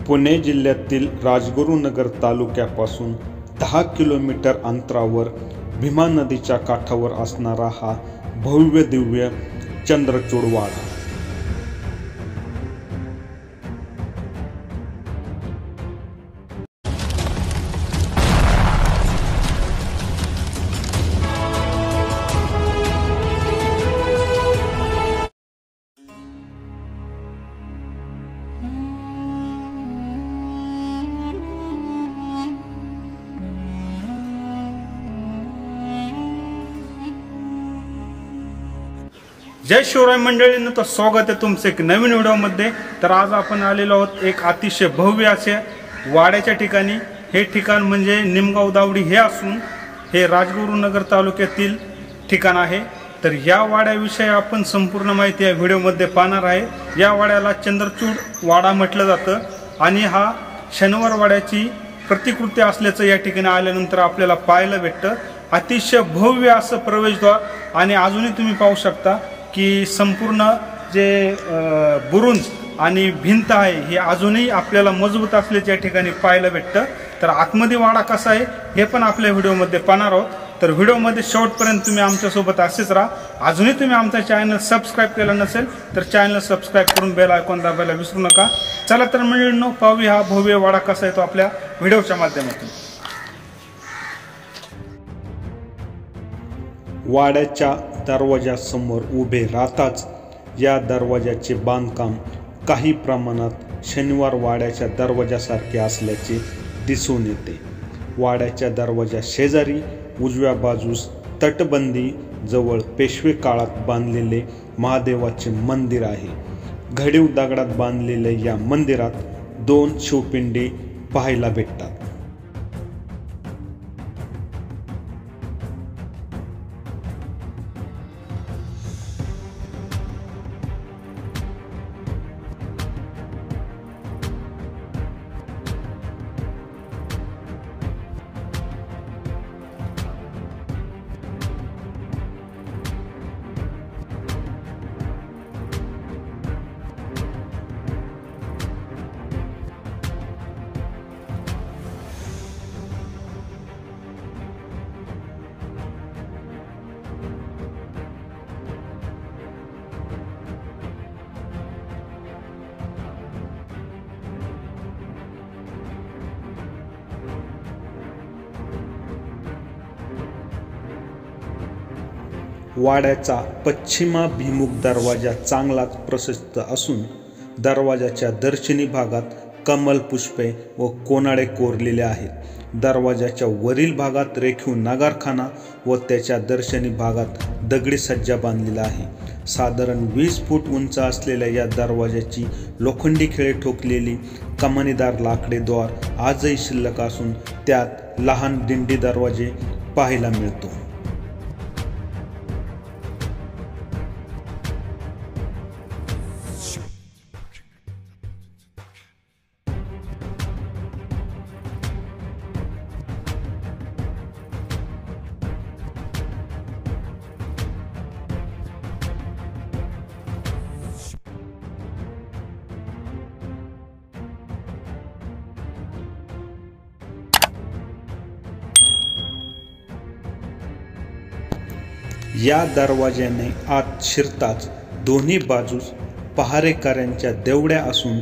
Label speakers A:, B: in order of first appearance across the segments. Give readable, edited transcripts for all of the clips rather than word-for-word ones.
A: पुणे जिल्ह्यातील राजगुरुनगर तालुक्यापासून 10 किलोमीटर अंतरावर भीमा नदीच्या काठावर असणारा हा भव्य दिव्य चंद्रचूड वाडा।
B: जय शिवराय मंडळींनो, तर स्वागत आहे तुमचं एक नवीन व्हिडिओमध्ये। तर आज आपण आलेलो आहोत एक अतिशय भव्य असे वाड्याच्या ठिकाणी। हे ठिकाण म्हणजे निमगाव दावडी हे असून हे राजगुरुनगर तालुक्यातील ठिकाण आहे। तर या वाड्याविषयी आपण संपूर्ण माहिती या व्हिडिओमध्ये पाहणार आहे। या वाड्याला चंद्रचूड वाडा म्हटलं जातं आणि हा शनिवार वाड्याची प्रतिकृती असल्याचं या ठिकाणी आल्यानंतर आपल्याला पाहायला भेटतं। अतिशय भव्य असं प्रवेशद्वार आणि अजूनही तुम्ही पाहू शकता की संपूर्ण जे बुरुंज आणि भिंत आहे हे अजूनही आपल्याला मजबूत असल्याचे या ठिकाणी पाहायला भेटतं। तर आतमध्ये वाडा कसा आहे हे पण आपल्या व्हिडिओमध्ये पाहणार आहोत। तर व्हिडिओमध्ये शेवटपर्यंत तुम्ही आमच्यासोबत असेच राहा। अजूनही तुम्ही आमचा चॅनल सबस्क्राईब केला नसेल तर चॅनल सबस्क्राईब करून बेल आयकॉन दाबायला विसरू नका। चला तर मंडळींनो, पाहूया हा भव्य वाडा कसा आहे तो आपल्या व्हिडिओच्या माध्यमातून।
A: वाड्याच्या दरवाजासमोर उभे राहताच या दरवाजाचे बांधकाम काही प्रमाणात शनिवार वाड्याच्या दरवाजासारखे असल्याचे दिसून येते। वाड्याच्या दरवाजा शेजारी उजव्या बाजूस तटबंदी जवळ पेशवे काळात बांधलेले महादेवाचे मंदिर आहे। घडीव दगडात बांधलेल्या या मंदिरात 2 शिवपिंडी पाहायला भेटतात। वाड्याचा पश्चिमाभिमुख दरवाजा चांगलाच प्रशस्त असून दरवाजाच्या दर्शनी भागात कमल पुष्पे व कोनाडे कोरलेले आहेत। दरवाजाच्या वरील भागात रेखीव नगारखाना व त्याच्या दर्शनी भागात दगडी सज्जा बांधलेला आहे। साधारण 20 फूट उंच असलेल्या या दरवाजाची लोखंडी खिळे ठोकलेली कमानीदार लाकडी द्वार आजही शिल्लक असून त्यात लहान दिंडी दरवाजे पाहायला मिळतो। या दरवाज्याने आत शिरताच दोन्ही बाजूस पहारेकऱ्यांच्या देवड्या असून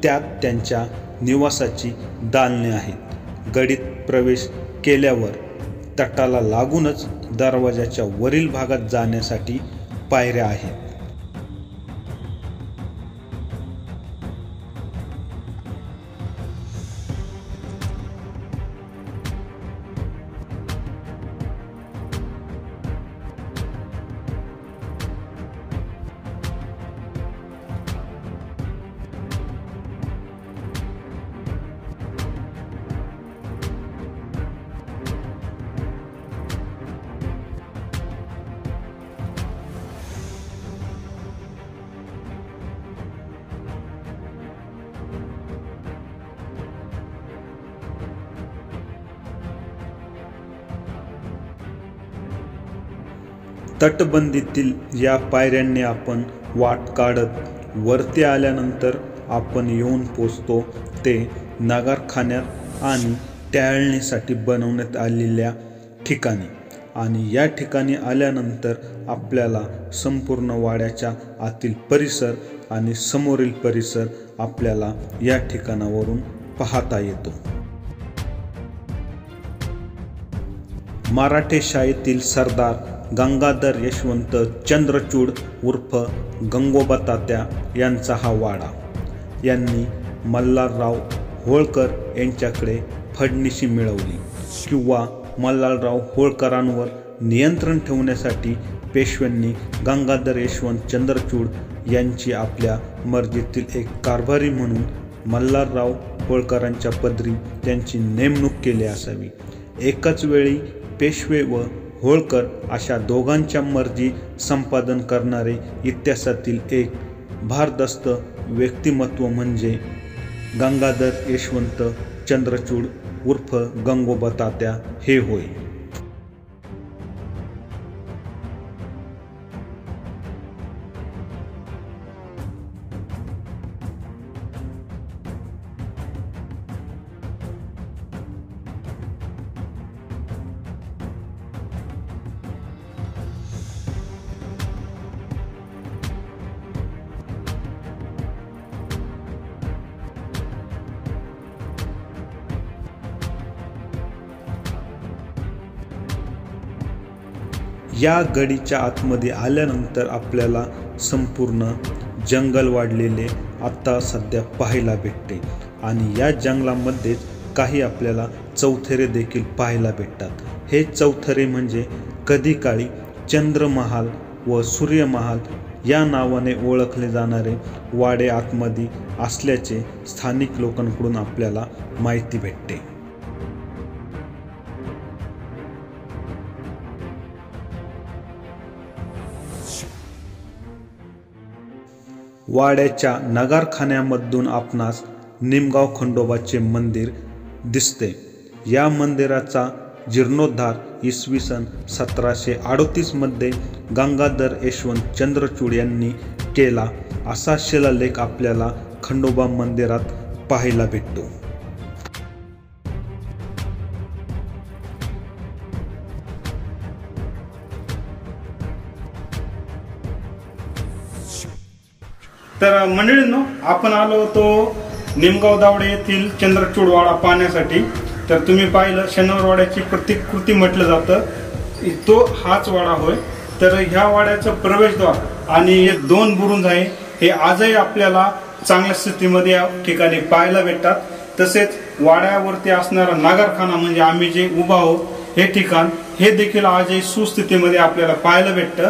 A: त्यात त्यांच्या निवासाची दालने आहेत। गडीत प्रवेश केल्यावर तटाला लागूनच दरवाजाच्या वरील भागात जाण्यासाठी पायऱ्या आहेत। तटबंदीतील या पायऱ्यांनी आपण वाट काढत वरती आल्यानंतर आपण येऊन पोचतो ते नगारखान्यात आणि टहलण्यासाठी बनवण्यात आलेल्या ठिकाणी. आणि या ठिकाणी आल्यानंतर आपल्याला संपूर्ण वाड्याच्या आतील परिसर आणि समोरील परिसर आपल्याला या ठिकाणावरून पाहता येतो. मराठेशाहीतील सरदार गंगाधर यशवंत चंद्रचूड उर्फ गंगोबा तात्या यांचा हा वाडा. यांनी मल्हारराव होळकर यांच्याकडे फडणीशी मिळवली किंवा मल्हारराव होळकरांवर नियंत्रण ठेवण्यासाठी पेशव्यांनी गंगाधर यशवंत चंद्रचूड यांची आपल्या मर्जीतील एक कारभारी म्हणून मल्हारराव होळकरांच्या पदरी त्यांची नेमणूक केली असावी. एकाच वेळी पेशवे व होळकर अशा दोघांच्या मर्जी संपादन करणारे इतिहासातील एक भारदस्त व्यक्तिमत्व म्हणजे गंगाधर यशवंत चंद्रचूड उर्फ गंगोबा तात्या हे होय. या गडीच्या आतमध्ये आल्यानंतर आपल्याला संपूर्ण जंगल वाढलेले आता सध्या पाहायला भेटते. आणि या जंगलामध्येच काही आपल्याला चौथरे देखील पाहायला भेटतात. हे चौथरे म्हणजे कधी काळी चंद्रमहाल व सूर्यमहाल या नावाने ओळखले जाणारे वाडे आतमध्ये असल्याचे स्थानिक लोकांकडून आपल्याला माहिती भेटते. वाड्याच्या नगारखान्यामधून आपणास निमगाव खंडोबाचे मंदिर दिसते. या मंदिराचा जीर्णोद्धार इसवी सन 1738 मध्ये गंगाधर यशवंत चंद्रचूड यांनी केला असा शिलालेख आपल्याला खंडोबा मंदिरात पाहायला भेटतो.
B: तर मंडळींनो, आपण आलो होतो निमगाव दावडे येथील चंद्रचूड वाडा पाहण्यासाठी. तर तुम्ही पाहिलं शनिवारवाड्याची प्रतिकृती म्हटलं जातं, तो हाच वाडा होय. तर ह्या वाड्याचं प्रवेशद्वार आणि 2 बुरुज आहे हे आजही आपल्याला चांगल्या स्थितीमध्ये या ठिकाणी पाहायला भेटतात. तसेच वाड्यावरती असणारा नगारखाना म्हणजे आम्ही जे उभा आहोत हे ठिकाण हे देखील आजही सुस्थितीमध्ये आपल्याला पाहायला भेटतं.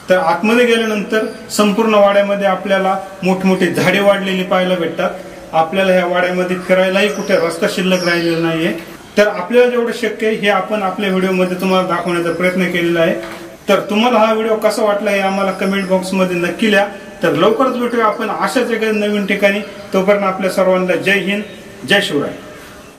B: तर आतमध्ये गेल्यानंतर संपूर्ण वाड्यामध्ये आपल्याला मोठमोठी झाडे वाढलेली पाहायला भेटतात. आपल्याला ह्या वाड्यामध्ये फिरायलाही कुठे रस्ता शिल्लक राहिलेला नाहीये. तर आपल्याला जेवढं शक्य आहे हे आपण आपल्या व्हिडिओमध्ये तुम्हाला दाखवण्याचा प्रयत्न केलेला आहे. तर तुम्हाला हा व्हिडिओ कसा वाटला हे आम्हाला कमेंट बॉक्समध्ये नक्की लिहा. तर लवकरच भेटूया आपण अशाच एका नवीन ठिकाणी. तोपर्यंत आपल्या सर्वांना जय हिंद, जय शिवराय.